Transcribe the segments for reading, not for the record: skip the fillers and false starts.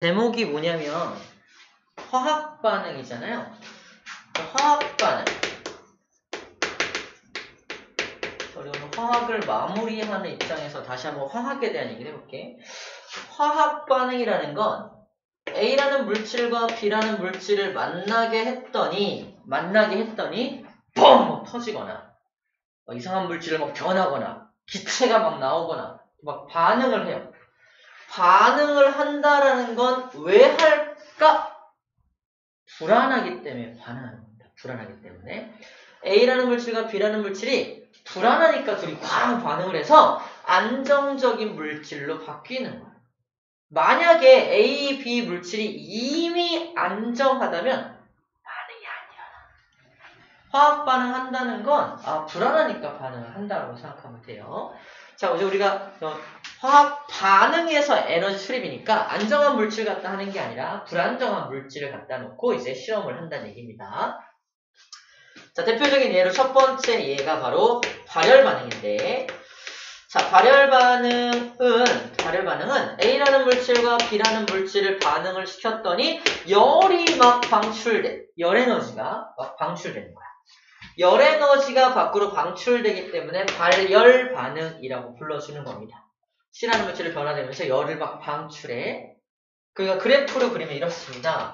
제목이 뭐냐면 화학 반응이잖아요. 화학 반응. 우리 오늘 화학을 마무리하는 입장에서 다시 한번 화학에 대한 얘기를 해볼게. 화학 반응이라는 건 A라는 물질과 B라는 물질을 만나게 했더니 뻥! 터지거나 이상한 물질을 막 변하거나 기체가 막 나오거나 막 반응을 해요. 반응을 한다라는 건 왜 할까? 불안하기 때문에 반응하는 겁니다. 불안하기 때문에. A라는 물질과 B라는 물질이 불안하니까 둘이 쾅 반응을 해서 안정적인 물질로 바뀌는 거예요. 만약에 A, B 물질이 이미 안정하다면 반응이 안 일어나. 화학 반응한다는 건 불안하니까 반응을 한다고 생각하면 돼요. 자, 이제 우리가 화학 반응에서 에너지 수립이니까 안정한 물질 갖다 하는 게 아니라 불안정한 물질을 갖다 놓고 이제 실험을 한다는 얘기입니다. 자, 대표적인 예로 첫 번째 예가 바로 발열 반응인데, 자, 발열 반응은 A라는 물질과 B라는 물질을 반응을 시켰더니 열이 막 방출돼. 열 에너지가 막 방출되는 거야. 열 에너지가 밖으로 방출되기 때문에 발열 반응이라고 불러주는 겁니다. C라는 물질을 변화되면서 열을 막 방출해. 그러니까 그래프로 그리면 이렇습니다.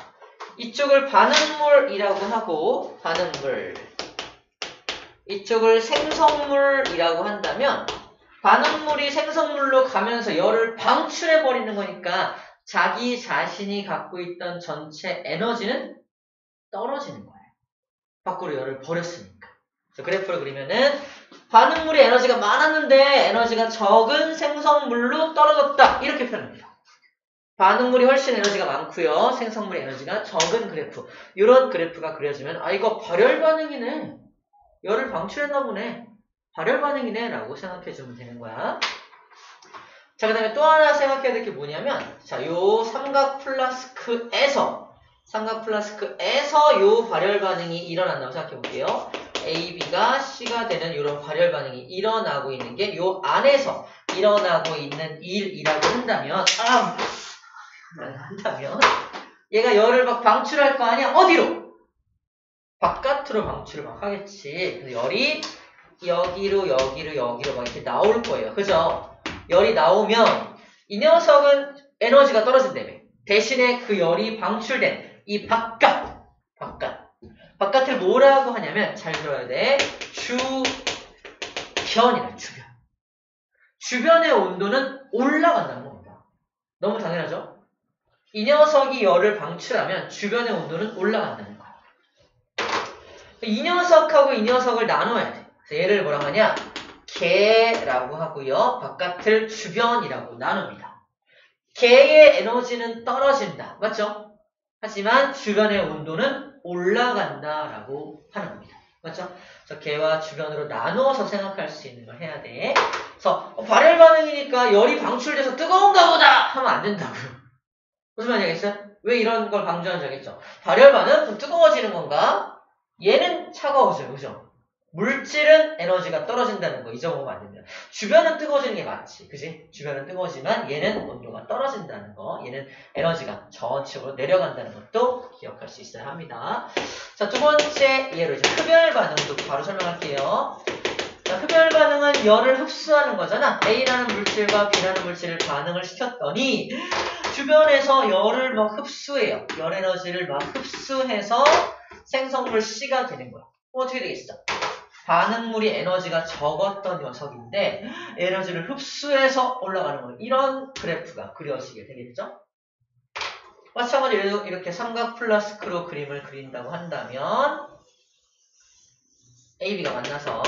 이쪽을 반응물이라고 하고 반응물, 이쪽을 생성물이라고 한다면 반응물이 생성물로 가면서 열을 방출해버리는 거니까 자기 자신이 갖고 있던 전체 에너지는 떨어지는 거예요. 밖으로 열을 버렸으니까. 그래프를 그리면은 반응물의 에너지가 많았는데 에너지가 적은 생성물로 떨어졌다. 이렇게 표현합니다. 반응물이 훨씬 에너지가 많고요. 생성물의 에너지가 적은 그래프. 이런 그래프가 그려지면 이거 발열 반응이네. 열을 방출했나 보네. 발열 반응이네 라고 생각해주면 되는 거야. 자, 그 다음에 또 하나 생각해야 될 게 뭐냐면 요 삼각 플라스크에서 요 발열 반응이 일어난다고 생각해 볼게요. A, B가 C가 되는 이런 발열 반응이 일어나고 있는 게 요 안에서 일어나고 있는 일이라고 한다면 얘가 열을 막 방출할 거 아니야? 어디로? 바깥으로 방출을 막 하겠지. 그래서 열이 여기로 막 이렇게 나올 거예요. 그죠? 열이 나오면 이 녀석은 에너지가 떨어진다며. 대신에 그 열이 방출된 이 바깥을 뭐라고 하냐면 잘 들어야 돼. 주변이래. 주변의 온도는 올라간다는 겁니다. 너무 당연하죠? 이 녀석이 열을 방출하면 주변의 온도는 올라간다는 거야. 이 녀석하고 이 녀석을 나눠야 돼. 그래서 얘를 뭐라고 하냐? 개라고 하고요. 바깥을 주변이라고 나눕니다. 개의 에너지는 떨어진다. 맞죠? 하지만 주변의 온도는 올라간다라고 하는 겁니다. 맞죠? 그래서 개와 주변으로 나누어서 생각할 수 있는 걸 해야 돼. 그래서 발열 반응이니까 열이 방출돼서 뜨거운가 보다 하면 안 된다고요. 무슨 말인지 알겠어요? 왜 이런 걸 강조하는지 알겠죠? 발열 반응? 뜨거워지는 건가? 얘는 차가워져요. 그죠? 물질은 에너지가 떨어진다는 거 잊어먹으면 안 됩니다. 주변은 뜨거워지는 게 맞지. 그지? 주변은 뜨거워지만 얘는 온도가 떨어진다는 거, 얘는 에너지가 저온층으로 내려간다는 것도 기억할 수 있어야 합니다. 자, 두 번째 예로 이제 흡열 반응도 바로 설명할게요. 자, 흡열 반응은 열을 흡수하는 거잖아. A라는 물질과 B라는 물질을 반응을 시켰더니 주변에서 열을 막 흡수해요. 열 에너지를 막 흡수해서 생성물 C가 되는 거야. 어떻게 되겠어? 반응물이 에너지가 적었던 녀석인데 에너지를 흡수해서 올라가는 거예요. 이런 그래프가 그려지게 되겠죠? 마찬가지로 이렇게 삼각 플라스크로 그림을 그린다고 한다면 A, B가 만나서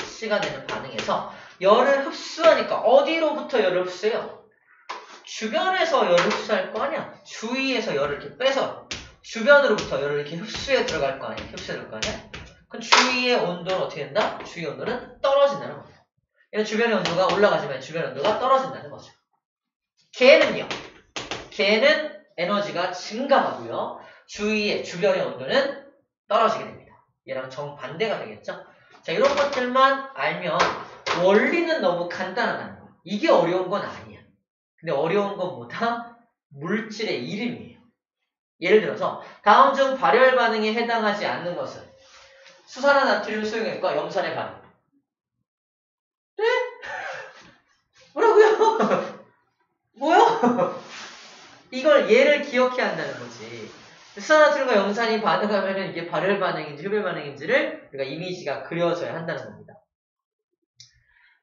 C가 되는 반응에서 열을 흡수하니까 어디로부터 열을 흡수해요? 주변에서 열을 흡수할 거 아니야? 주위에서 열을 이렇게 빼서 주변으로부터 열을 이렇게 흡수해 들어갈 거 아니야? 흡수해 들어갈 거 아니야? 그럼 주위의 온도는 어떻게 된다? 주위 온도는 떨어진다는 겁니다. 얘는 주변의 온도가 올라가지만 주변의 온도가 떨어진다는 거죠. 걔는 에너지가 증가하고요. 주변의 온도는 떨어지게 됩니다. 얘랑 정반대가 되겠죠? 자, 이런 것들만 알면 원리는 너무 간단하다는 거예요. 이게 어려운 건 아니야. 근데 어려운 것보다 물질의 이름이에요. 예를 들어서 다음 중 발열 반응에 해당하지 않는 것은 수산화 나트륨 수용액과 염산의 반응. 네? 뭐라고요? 뭐야? 이걸 얘를 기억해야 한다는 거지. 수산화나트륨과 염산이 반응하면 이게 발열 반응인지 흡열 반응인지를 우리가 이미지가 그려져야 한다는 겁니다.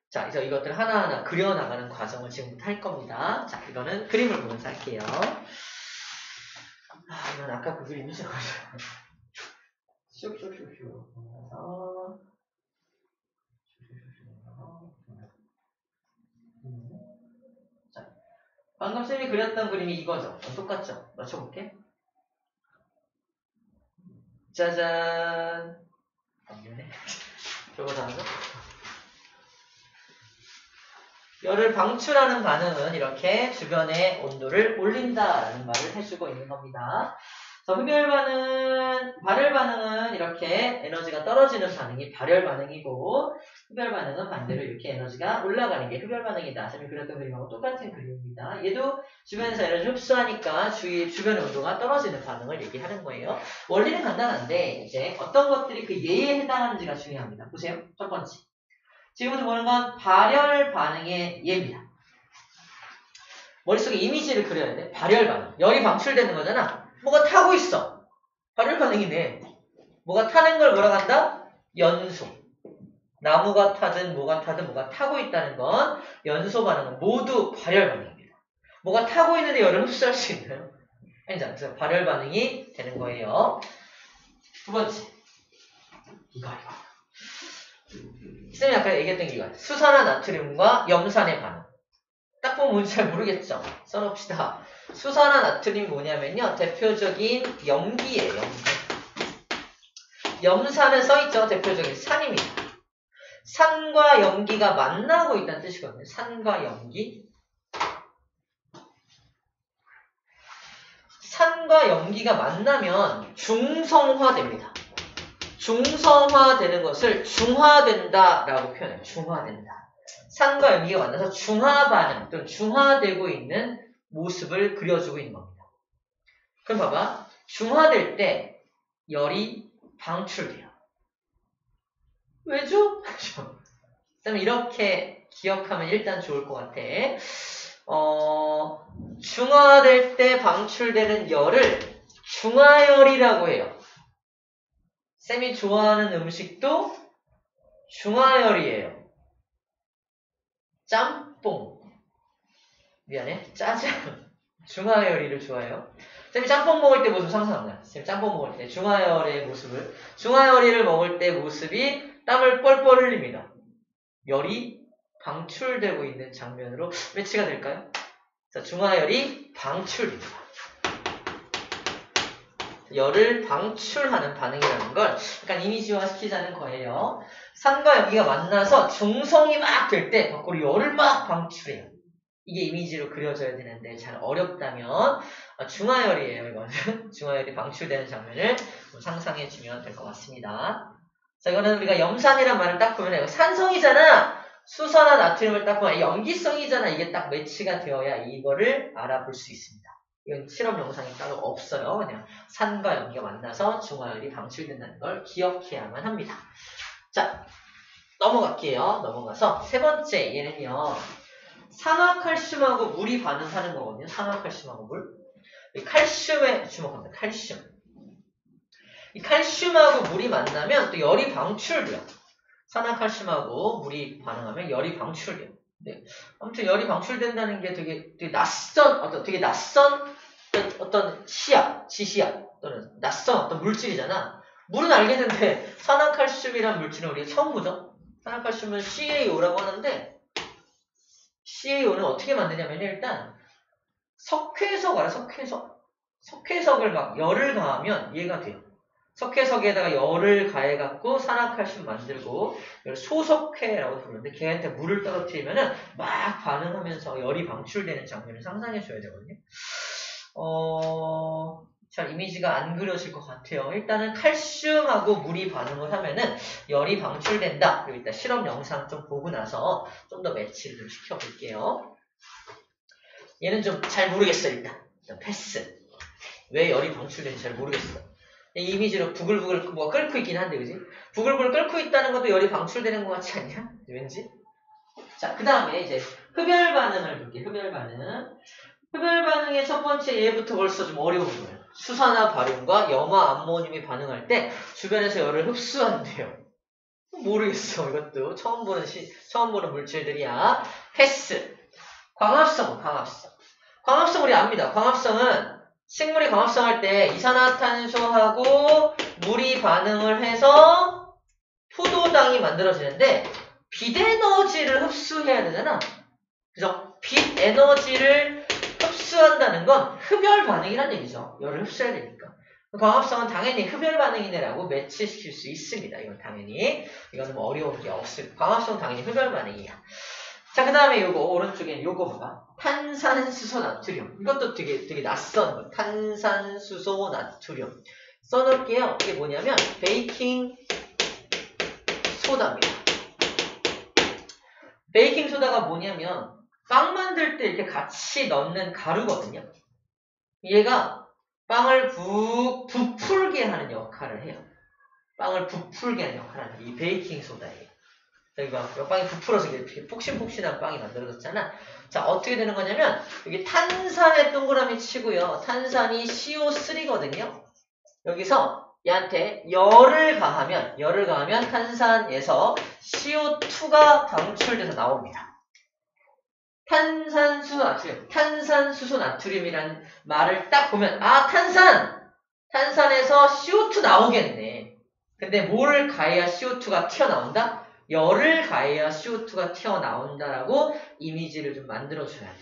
자, 그래서 이것들 하나하나 그려나가는 과정을 지금부터 할 겁니다. 자, 이거는 그림을 보면서 할게요. 이건 아까 그 그림이죠. 슉슉슉슉. 자, 방금 쌤이 그렸던 그림이 이거죠. 똑같죠? 맞춰볼게. 짜잔. 저거 나오죠? 열을 방출하는 반응은 이렇게 주변의 온도를 올린다라는 말을 해주고 있는 겁니다. 흡열 반응, 발열 반응은 이렇게 에너지가 떨어지는 반응이 발열 반응이고, 흡열 반응은 반대로 이렇게 에너지가 올라가는 게 흡열 반응이다. 쌤이 그렸던 그림하고 똑같은 그림입니다. 얘도 주변에서 에너지 흡수하니까 주변의 온도가 떨어지는 반응을 얘기하는 거예요. 원리는 간단한데 이제 어떤 것들이 그 예에 해당하는지가 중요합니다. 보세요. 첫 번째. 지금부터 보는 건 발열 반응의 예입니다. 머릿속에 이미지를 그려야 돼. 발열 반응. 열이 방출되는 거잖아. 뭐가 타고 있어. 발열 반응이네. 뭐가 타는 걸 뭐라고 한다? 연소. 나무가 타든 뭐가 타든 뭐가 타고 있다는 건 연소 반응은 모두 발열 반응입니다. 뭐가 타고 있는데 열을 흡수할 수 있나요? 아니죠. 그래서 발열 반응이 되는 거예요. 두 번째. 이거. 쌤이 아까 얘기했던 게 이거야. 수산화 나트륨과 염산의 반응. 딱 보면 뭔지 잘 모르겠죠? 써놓읍시다. 수산화 나트륨이 뭐냐면요. 대표적인 염기예요. 염산은 써있죠. 대표적인 산입니다. 산과 염기가 만나고 있다는 뜻이거든요. 산과 염기. 산과 염기가 만나면 중성화됩니다. 중성화되는 것을 중화된다라고 표현해요. 중화된다. 산과 염기가 만나서 중화 반응 또는 중화되고 있는 모습을 그려주고 있는 겁니다. 그럼 봐봐. 중화될 때 열이 방출돼요. 왜죠? 그다음에 이렇게 기억하면 일단 좋을 것 같아. 중화될 때 방출되는 열을 중화열이라고 해요. 쌤이 좋아하는 음식도 중화열이에요. 짬뽕. 미안해. 짜장. 중화열이를 좋아해요. 쌤이 짬뽕 먹을 때 모습 상상 안 나요. 쌤이 짬뽕 먹을 때 중화열의 모습을. 중화열이를 먹을 때 모습이 땀을 뻘뻘 흘립니다. 열이 방출되고 있는 장면으로 매치가 될까요? 자, 중화열이 방출입니다. 열을 방출하는 반응이라는 걸 약간 이미지화 시키자는 거예요. 산과 염기가 만나서 중성이 막 될 때 거꾸로 열을 막 방출해요. 이게 이미지로 그려져야 되는데 잘 어렵다면 중화열이에요. 이거는 중화열이 방출되는 장면을 상상해 주면 될 것 같습니다. 자, 이거는 우리가 염산이란 말을 딱 보면 이거 산성이잖아. 수산화 나트륨을 딱 보면 염기성이잖아. 이게 딱 매치가 되어야 이거를 알아볼 수 있습니다. 이건 실험 영상이 따로 없어요. 그냥 산과 염기가 만나서 중화열이 방출된다는 걸 기억해야만 합니다. 자, 넘어갈게요. 넘어가서 세 번째 얘는요. 산화칼슘하고 물이 반응하는 거거든요. 산화칼슘하고 물. 이 칼슘에 주목합니다. 칼슘. 이 칼슘하고 물이 만나면 또 열이 방출돼요. 산화칼슘하고 물이 반응하면 열이 방출돼요. 네. 아무튼 열이 방출된다는 게 되게 낯선 어떤 지시약 또는 낯선 어떤 물질이잖아. 물은 알겠는데 산화칼슘이란 물질은 우리가 처음 보죠. 산화칼슘은 CaO라고 하는데 CaO는 어떻게 만드냐면 일단 석회석 알아? 석회석을 막 열을 가하면 얘가 돼요. 석회석에다가 열을 가해갖고 산화칼슘 만들고 소석회라고 부르는데 걔한테 물을 떨어뜨리면은 막 반응하면서 열이 방출되는 장면을 상상해 줘야 되거든요. 잘 이미지가 안 그려질 것 같아요. 일단은 칼슘하고 물이 반응을 하면은 열이 방출된다. 그리고 일단 실험 영상 좀 보고 나서 좀 더 매치를 좀 시켜볼게요. 얘는 좀 잘 모르겠어요, 일단. 패스. 왜 열이 방출되는지 잘 모르겠어. 이 이미지로 부글부글 뭐가 끓고 있긴 한데, 그지? 부글부글 끓고 있다는 것도 열이 방출되는 것 같지 않냐? 왠지? 자, 그 다음에 이제 흡열 반응을 볼게. 흡열 반응. 흡열 반응의 첫 번째 얘부터 벌써 좀 어려운 거예요. 수산화 바륨과 염화 암모늄이 반응할 때 주변에서 열을 흡수한대요. 모르겠어. 이것도 처음 보는 물질들이야. 패스. 광합성. 광합성 우리 압니다. 광합성은 식물이 광합성할 때 이산화탄소하고 물이 반응을 해서 포도당이 만들어지는데 빛에너지를 흡수해야 되잖아. 그죠? 빛에너지를 흡수한다는 건 흡열 반응이란 얘기죠. 열을 흡수해야 되니까. 광합성은 당연히 흡열 반응이네라고 매치시킬 수 있습니다. 이건 당연히. 이거는 뭐 어려운 게 없을. 광합성은 당연히 흡열 반응이야. 자, 그 다음에 요거, 오른쪽에 요거 봐봐. 탄산수소 나트륨. 이것도 되게 낯선 거. 탄산수소 나트륨. 써놓을게요. 이게 뭐냐면, 베이킹 소다입니다. 베이킹 소다가 뭐냐면, 빵 만들 때 이렇게 같이 넣는 가루거든요. 얘가 빵을 부풀게 하는 역할을 해요. 빵을 부풀게 하는 역할을 하는 이 베이킹 소다예요. 여기 봐. 빵이 부풀어서 이렇게 폭신폭신한 빵이 만들어졌잖아. 자, 어떻게 되는 거냐면, 여기 탄산의 동그라미 치고요. 탄산이 CO3거든요. 여기서 얘한테 열을 가하면 탄산에서 CO2가 방출돼서 나옵니다. 탄산수소 나트륨이라는 말을 딱 보면, 아, 탄산에서 CO2 나오겠네. 근데 뭐를 가해야 CO2가 튀어나온다? 열을 가해야 CO2가 튀어나온다라고 이미지를 좀 만들어줘야 돼.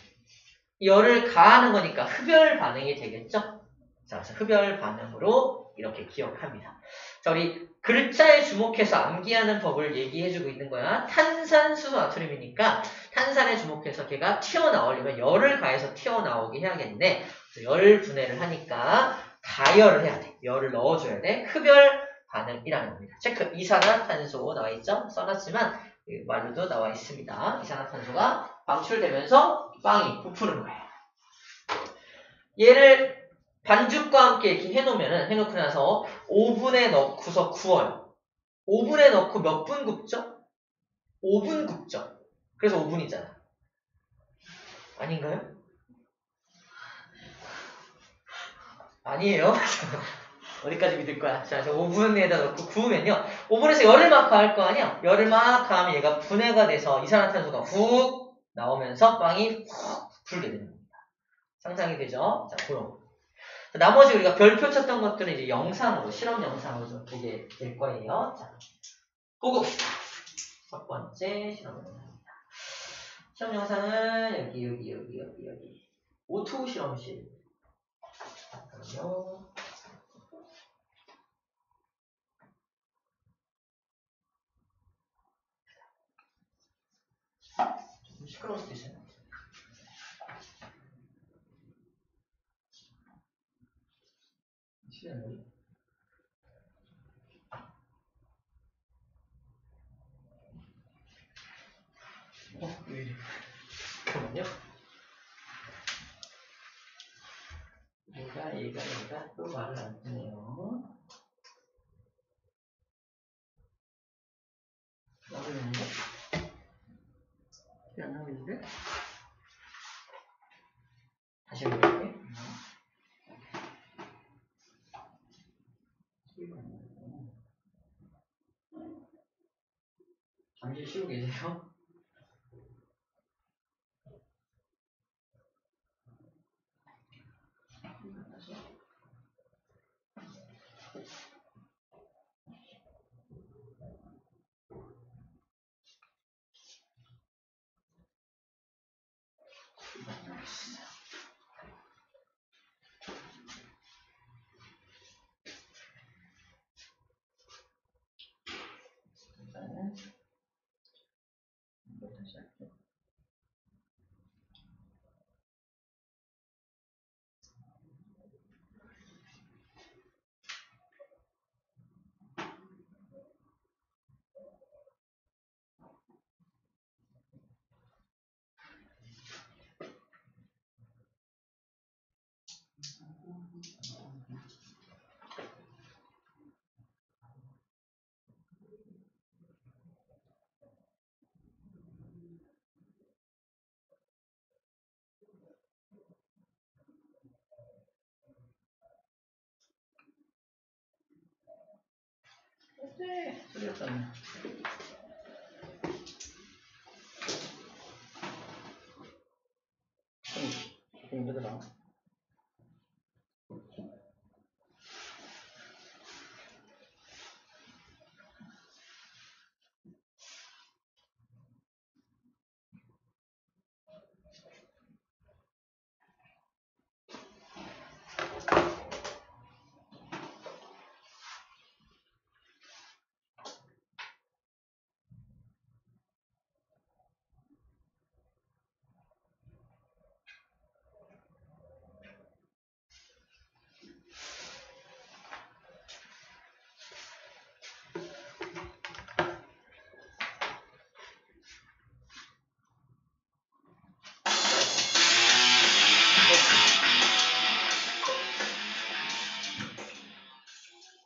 열을 가하는 거니까 흡열 반응이 되겠죠? 자, 그래서 흡열 반응으로 이렇게 기억합니다. 자, 우리 글자에 주목해서 암기하는 법을 얘기해주고 있는 거야. 탄산수소 나트륨이니까 탄산에 주목해서 걔가 튀어나오려면 열을 가해서 튀어나오게 해야겠네. 열 분해를 하니까 가열을 해야 돼. 열을 넣어줘야 돼. 흡열 반응이라는 겁니다. 체크. 이산화탄소 나와있죠? 써놨지만 말로도 나와 있습니다. 이산화탄소가 방출되면서 빵이 부푸는 거예요. 얘를 반죽과 함께 이렇게 해놓고 나서 오븐에 넣고서 구워요. 오븐에 넣고 몇 분 굽죠? 5분 굽죠. 그래서 5분이잖아. 아닌가요? 아니에요. 어디까지 믿을 거야? 자, 5분에다 넣고 구우면요. 오븐에서 열을 막 가할 거 아니야? 열을 막 가하면 얘가 분해가 돼서 이산화탄소가 훅 나오면서 빵이 훅 부풀게 되는 겁니다. 상상이 되죠? 자, 그럼. 나머지 우리가 별표 쳤던 것들은 이제 영상으로, 실험 영상으로 좀 보게 될 거예요. 자, 보고 봅시다. 첫 번째 실험 영상입니다. 실험 영상은 여기. 오토 실험실. 잠깐만요. 좀 시끄러울 수도 있어요. 왜 이래? 잠깐만요. 얘가 또 말을 안 듣네요. 나오고 있는데? 안 나오고 있는데? 다시 해볼게. 잠시 쉬고 계세요. 네, 소리였잖아. 좀 힘들더라.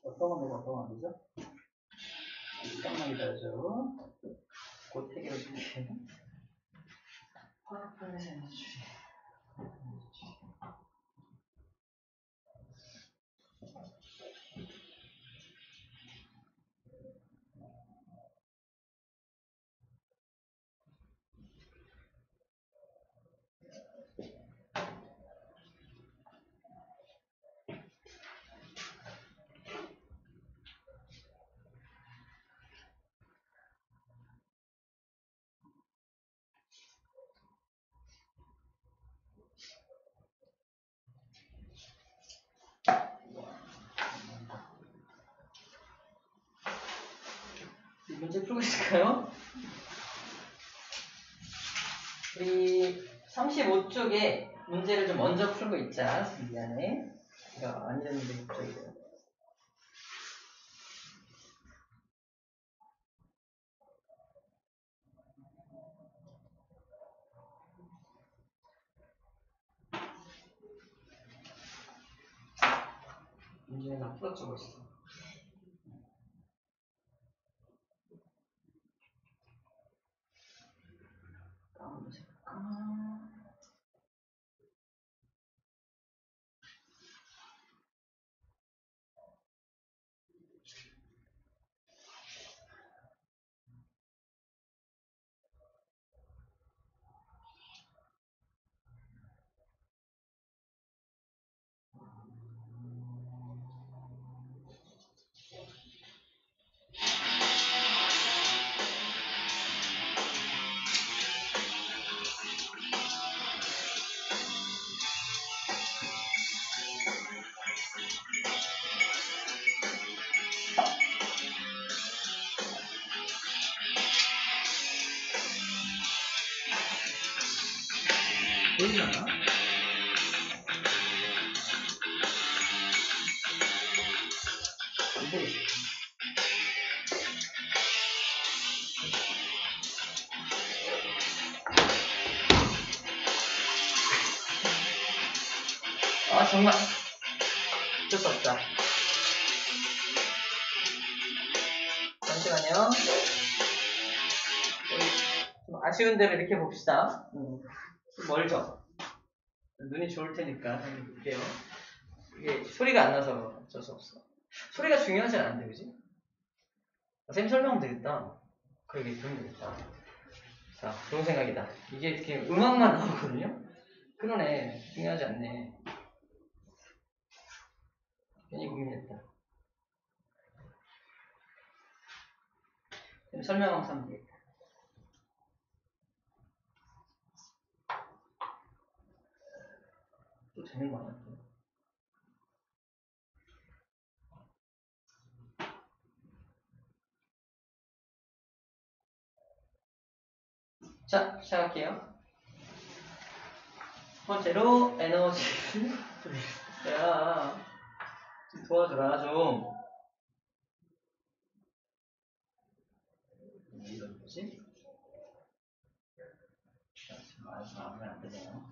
어떤 건 아니죠? 잠깐만 기다려줘. 곧 해결해줄게. 화학판에서 에너지. 문제 풀고 있을까요? 우리 35쪽에 문제를 좀 먼저 풀고 있자. 미안해. 제가 안 읽었는데 갑자기 이래요. 문제는 다 풀어주고 있어. 다음 문제 볼까? 보이잖아? 안 보이지? 아, 정말. 어쩔 수 없다. 잠시만요. 좀 아쉬운 대로 이렇게 봅시다. 좀 멀죠? 눈이 좋을 테니까 한번 볼게요. 이게 소리가 안 나서 어쩔 수 없어. 소리가 중요하지 않은데, 그지? 쌤 설명하면 되겠다. 그러게, 그러면 되겠다. 자, 좋은 생각이다. 이게 이렇게 음악만 나오거든요? 그러네. 중요하지 않네. 괜히 고민했다. 쌤 설명하면서 하면 되겠다. 또 재능 많았고. 자, 시작할게요. 첫 번째로 에너지. 야, 좀 도와줘라, 좀. 이런 거지? 마음에 안 드네요.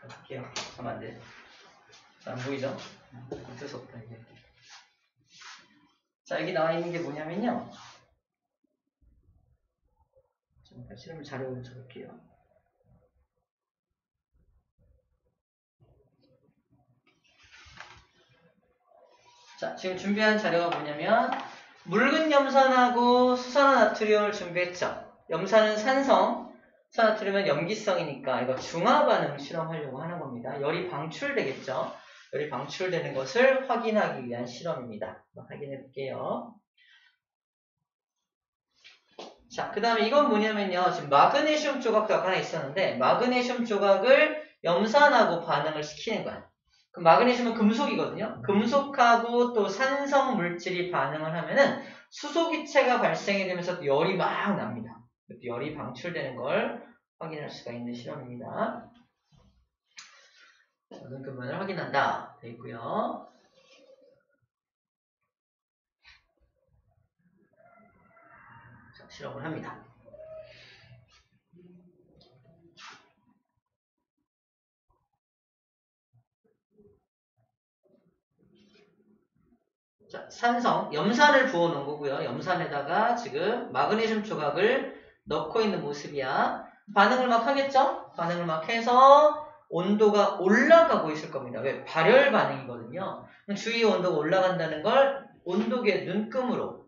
갈게요. 하면 안 돼. 안 보이죠? 어쩔 수 없다, 이게. 자, 여기 나와 있는 게 뭐냐면요. 잠깐 실험을 자료를 적을게요. 자, 지금 준비한 자료가 뭐냐면 묽은 염산하고 수산화나트륨을 준비했죠. 염산은 산성, 수산화트륨은 염기성이니까 이거 중화반응 실험하려고 하는 겁니다. 열이 방출되겠죠. 열이 방출되는 것을 확인하기 위한 실험입니다. 확인해 볼게요. 자, 그 다음에 이건 뭐냐면요. 지금 마그네슘 조각도 아까 하나 있었는데 마그네슘 조각을 염산하고 반응을 시키는 거야. 그럼 마그네슘은 금속이거든요. 금속하고 또 산성 물질이 반응을 하면은 수소기체가 발생이 되면서 열이 막 납니다. 열이 방출되는 걸 확인할 수가 있는 실험입니다. 눈금면을 확인한다. 되어 있고요. 자, 실험을 합니다. 자, 산성, 염산을 부어 놓은 거고요. 염산에다가 지금 마그네슘 조각을 넣고 있는 모습이야. 반응을 막 하겠죠? 반응을 막 해서 온도가 올라가고 있을 겁니다. 왜? 발열 반응이거든요. 주위의 온도가 올라간다는 걸 온도계 눈금으로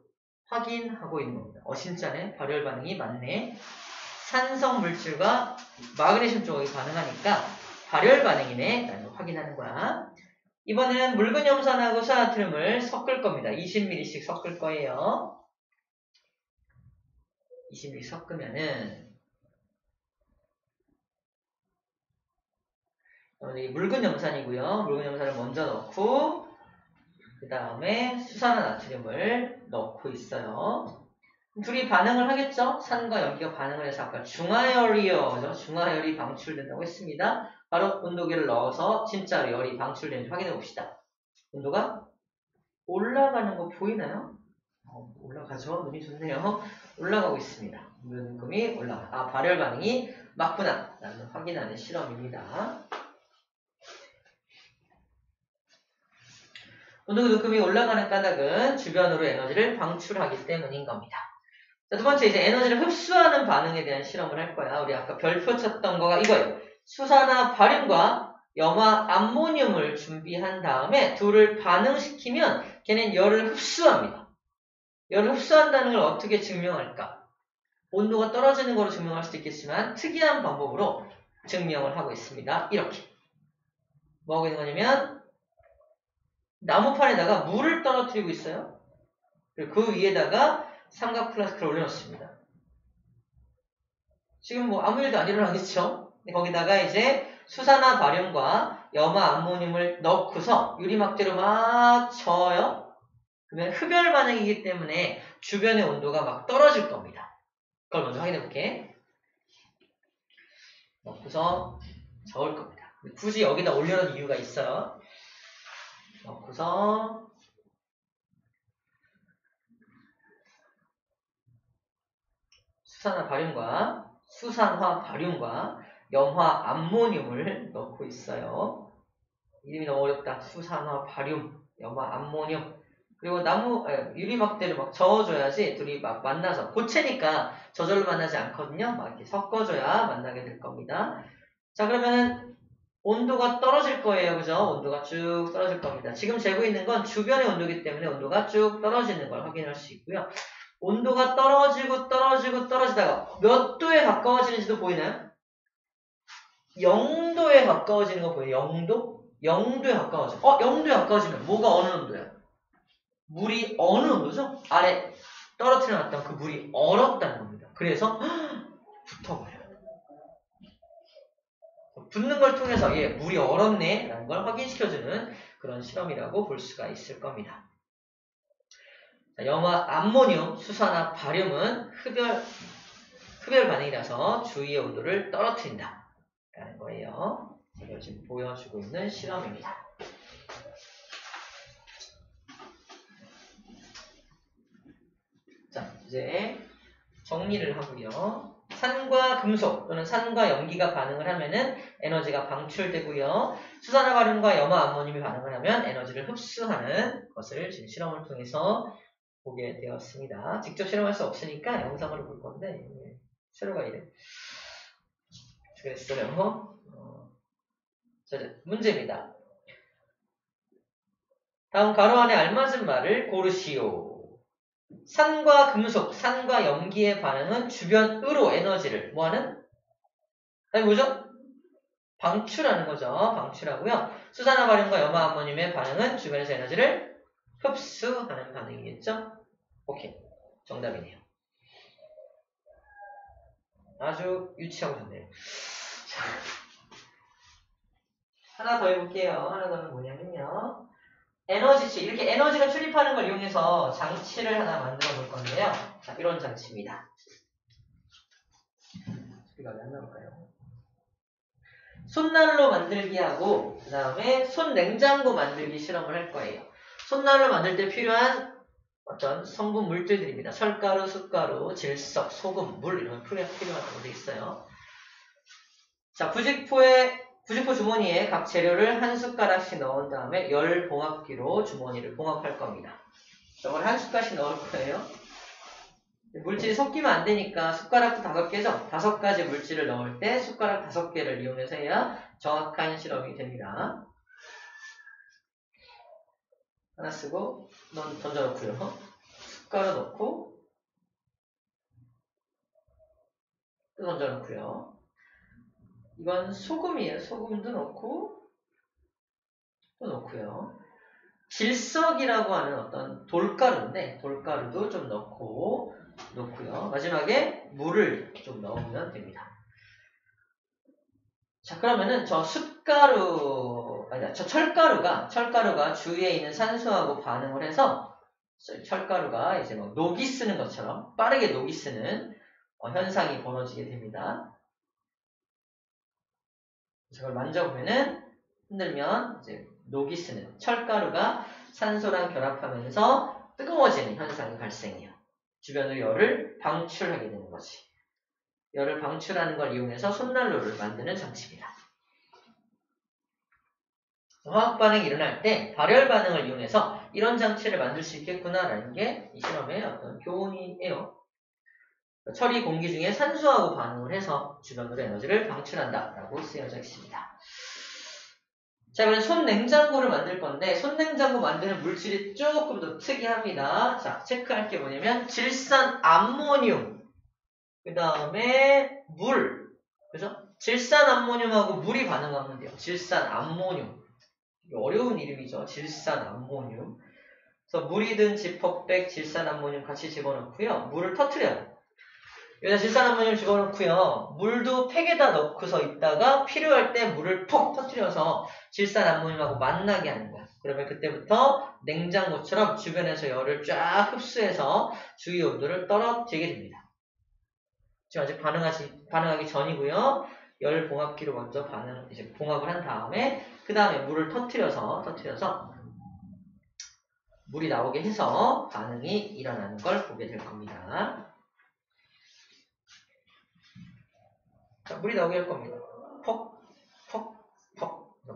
확인하고 있는 겁니다. 진짜네. 발열 반응이 맞네. 산성 물질과 마그네슘 조각이 반응하니까 발열 반응이네. 라는 걸 확인하는 거야. 이번에는 묽은 염산하고 수산나트륨을 섞을 겁니다. 20ml씩 섞을 거예요. 20ml 섞으면은 이 묽은 염산이고요. 묽은 염산을 먼저 넣고 그 다음에 수산화나트륨을 넣고 있어요. 둘이 반응을 하겠죠? 산과 염기가 반응을 해서 아까 중화열이요. 중화열이 방출된다고 했습니다. 바로 온도계를 넣어서 진짜 열이 방출되는지 확인해 봅시다. 온도가 올라가는 거 보이나요? 올라가죠. 눈이 좋네요. 올라가고 있습니다. 눈금이 올라가. 발열 반응이 맞구나. 라는 확인하는 실험입니다. 온도계 눈금이 올라가는 까닭은 주변으로 에너지를 방출하기 때문인 겁니다. 자, 두 번째 이제 에너지를 흡수하는 반응에 대한 실험을 할 거야. 우리 아까 별표 쳤던 거가 이거예요. 수산화 바륨과 염화 암모늄을 준비한 다음에 둘을 반응시키면 걔는 열을 흡수합니다. 열을 흡수한다는 걸 어떻게 증명할까? 온도가 떨어지는 거로 증명할 수도 있겠지만 특이한 방법으로 증명을 하고 있습니다. 이렇게. 뭐 하고 있는 거냐면 나무판에다가 물을 떨어뜨리고 있어요. 그리고 그 위에다가 삼각 플라스크를 올려놓습니다. 지금 뭐 아무 일도 안 일어나겠죠? 거기다가 이제 수산화 바륨과 염화 암모늄을 넣고서 유리막대로 막 저어요. 그러면 흡열 반응이기 때문에 주변의 온도가 막 떨어질 겁니다. 그걸 먼저 확인해 볼게. 넣고서 저을 겁니다. 굳이 여기다 올려놓은 이유가 있어요. 넣고서 수산화 바륨과 염화 암모늄을 넣고 있어요. 이름이 너무 어렵다. 수산화 바륨, 염화 암모늄. 그리고 유리막대를 막 저어줘야지 둘이 막 만나서 고체니까 저절로 만나지 않거든요. 막 이렇게 섞어줘야 만나게 될 겁니다. 자, 그러면은 온도가 떨어질 거예요. 그죠? 온도가 쭉 떨어질 겁니다. 지금 재고 있는 건 주변의 온도이기 때문에 온도가 쭉 떨어지는 걸 확인할 수 있고요. 온도가 떨어지다가 몇 도에 가까워지는지도 보이나요? 0도에 가까워지는 거 보여요? 0도? 0도에 가까워져. 0도에 가까워지면 뭐가 어느 온도야? 물이 어느 온도죠? 아래 떨어뜨려 놨던 그 물이 얼었다는 겁니다. 그래서 붙어버려요. 붙는 걸 통해서 물이 얼었네 라는 걸 확인시켜주는 그런 실험이라고 볼 수가 있을 겁니다. 자, 염화 암모늄, 수산화 바륨은 흡열 반응이라서 주위의 온도를 떨어뜨린다 라는 거예요. 이걸 지금 보여주고 있는 실험입니다. 자, 이제 정리를 하고요. 산과 금속 또는 산과 염기가 반응을 하면은 에너지가 방출되고요. 수산화 바륨과 염화 암모늄이 반응을 하면 에너지를 흡수하는 것을 지금 실험을 통해서 보게 되었습니다. 직접 실험할 수 없으니까 영상으로 볼 건데 세로가 이래. 그랬어요. 자, 문제입니다. 다음 가로 안에 알맞은 말을 고르시오. 산과 금속, 산과 염기의 반응은 주변으로 에너지를 뭐하는? 아니 뭐죠? 방출하는 거죠. 방출하고요. 수산화바륨과 염화암모늄의 반응은 주변에서 에너지를 흡수하는 반응이겠죠? 오케이. 정답이네요. 아주 유치하고 좋네요. 자, 하나 더 해볼게요. 하나 더는 뭐냐면요. 에너지치. 이렇게 에너지가 출입하는 걸 이용해서 장치를 하나 만들어 볼 건데요. 자, 이런 장치입니다. 소리가 왜 안 나올까요? 손난로 만들기 하고 그 다음에 손냉장고 만들기 실험을 할 거예요. 손난로 만들 때 필요한 어떤 성분 물질들입니다. 설가루, 숯가루, 질석, 소금, 물 이런 필요한 것들이 있어요. 자, 부직포 주머니에 각 재료를 한 숟가락씩 넣은 다음에 열 봉합기로 주머니를 봉합할 겁니다. 저걸 한 숟가락씩 넣을 거예요. 물질이 섞이면 안 되니까 숟가락도 5개죠? 5가지 물질을 넣을 때 숟가락 5개를 이용해서 해야 정확한 실험이 됩니다. 하나 쓰고 던져놓고요. 숟가락 넣고 또 던져놓고요. 이건 소금이에요. 소금도 넣고 또 넣고요. 질석이라고 하는 어떤 돌가루인데 돌가루도 좀 넣고요. 마지막에 물을 좀 넣으면 됩니다. 자, 그러면은 저 철가루가 주위에 있는 산소하고 반응을 해서 철가루가 이제 뭐 녹이 쓰는 것처럼 빠르게 녹이 쓰는 현상이 벌어지게 됩니다. 저걸 만져보면은 흔들면 이제 녹이 쓰는 철가루가 산소랑 결합하면서 뜨거워지는 현상이 발생해요. 주변으로 열을 방출하게 되는 거지. 열을 방출하는 걸 이용해서 손난로를 만드는 장치입니다. 화학 반응이 일어날 때 발열 반응을 이용해서 이런 장치를 만들 수 있겠구나라는 게 이 실험의 어떤 교훈이에요. 철이 공기 중에 산소하고 반응을 해서 주변으로 에너지를 방출한다라고 쓰여져 있습니다. 자, 그럼 손냉장고를 만들 건데 손냉장고 만드는 물질이 조금 더 특이합니다. 자, 체크할 게 뭐냐면 질산 암모늄, 그 다음에 물, 그죠? 질산 암모늄하고 물이 반응하면 돼요. 질산 암모늄. 어려운 이름이죠. 질산 암모늄. 그래서 물이든 지퍼백, 질산 암모늄 같이 집어넣고요. 물을 터트려요. 여기다 질산 암모늄 집어넣고요. 물도 팩에다 넣고서 있다가 필요할 때 물을 톡 터트려서 질산 암모늄하고 만나게 하는 거야. 그러면 그때부터 냉장고처럼 주변에서 열을 쫙 흡수해서 주위 온도를 떨어뜨리게 됩니다. 지금 아직 반응하기 전이고요. 열 봉합기로 먼저 봉합을 한 다음에 그 다음에 물을 터트려서 물이 나오게 해서 반응이 일어나는 걸 보게 될 겁니다. 자, 물이 나오게 할 겁니다. 퍽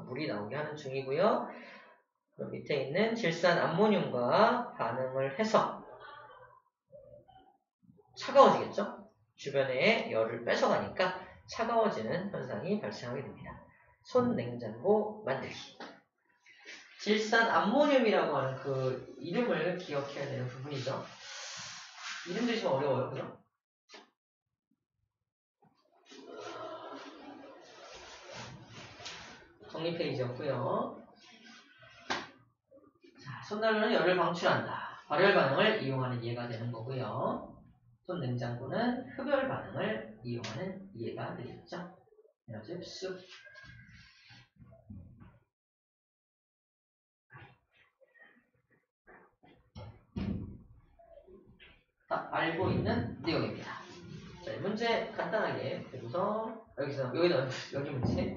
물이 나오게 하는 중이고요. 그럼 밑에 있는 질산 암모늄과 반응을 해서 차가워지겠죠? 주변에 열을 뺏어가니까 차가워지는 현상이 발생하게 됩니다. 손냉장고 만들기. 질산 암모늄이라고 하는 그 이름을 기억해야 되는 부분이죠. 이름들이 좀 어려워요, 그죠? 정리 페이지였고요. 자, 손난로는 열을 방출한다. 발열 반응을 이용하는 이해가 되는 거고요. 손냉장고는 흡열 반응을 이용하는 이해가 되겠죠. 에너지 흡수. 다 알고 있는 내용입니다. 자, 문제 간단하게 보고서 여기 문제.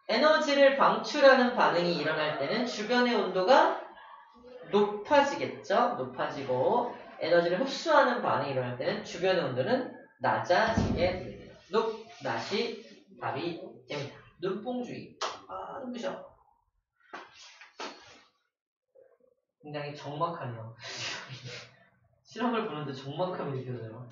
에너지를 방출하는 반응이 일어날 때는 주변의 온도가 높아지겠죠. 높아지고 에너지를 흡수하는 반응이 일어날 때는 주변의 온도는 낮아지게 됩니다. 낮이 답이 됩니다. 눈뽕주의. 눈부셔. 굉장히 정확하네요. 실험을 보는데 정확함이 느껴져요.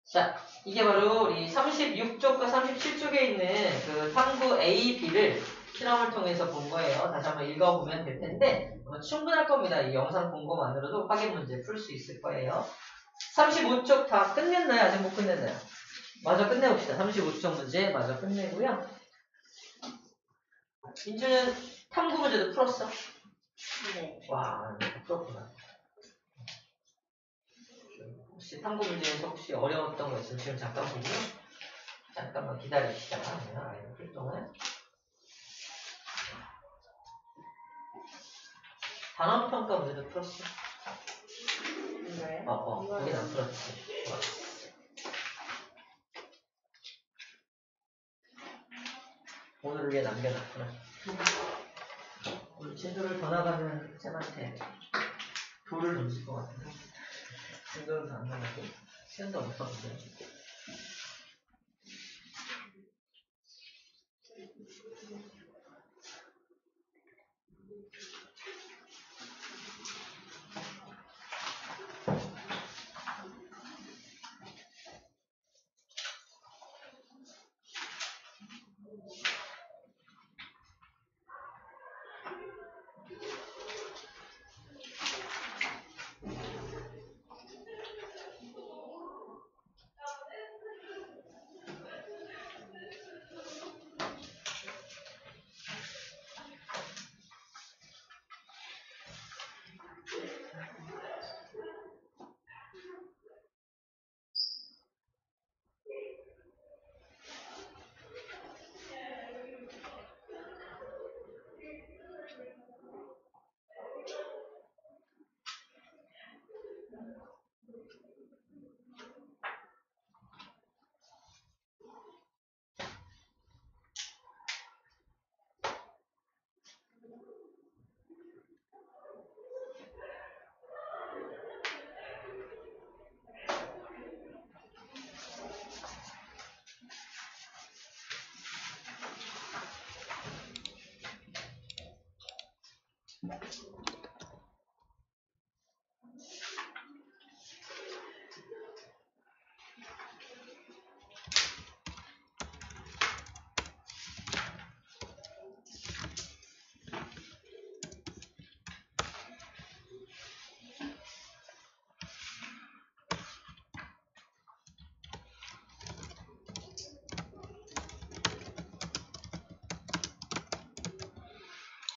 자, 이게 바로 우리 36쪽과 37쪽에 있는 그 탐구 A, B를 실험을 통해서 본 거예요. 다시 한번 읽어보면 될 텐데 충분할 겁니다. 이 영상 본 거만으로도 확인 문제 풀 수 있을 거예요. 35쪽 다 끝냈나요? 아직 못 끝냈나요? 마저 끝내봅시다. 35쪽 문제 마저 끝내고요. 민주는 탐구 문제도 풀었어? 네. 와, 풀었구나. 혹시 탐구 문제에서 혹시 어려웠던 거 있으면 지금 잠깐 보고 잠깐만 기다리시다. 아이를 풀 동안. 단원평가 문제도 풀었어? 이거요? 거긴 안 풀었지. 오늘을 위해 남겨놨구나. 오늘 진도를 더 나가면 쌤한테 돌을 던질 것 같은데. 진도를 더 안 나가고 시간도 없었는데.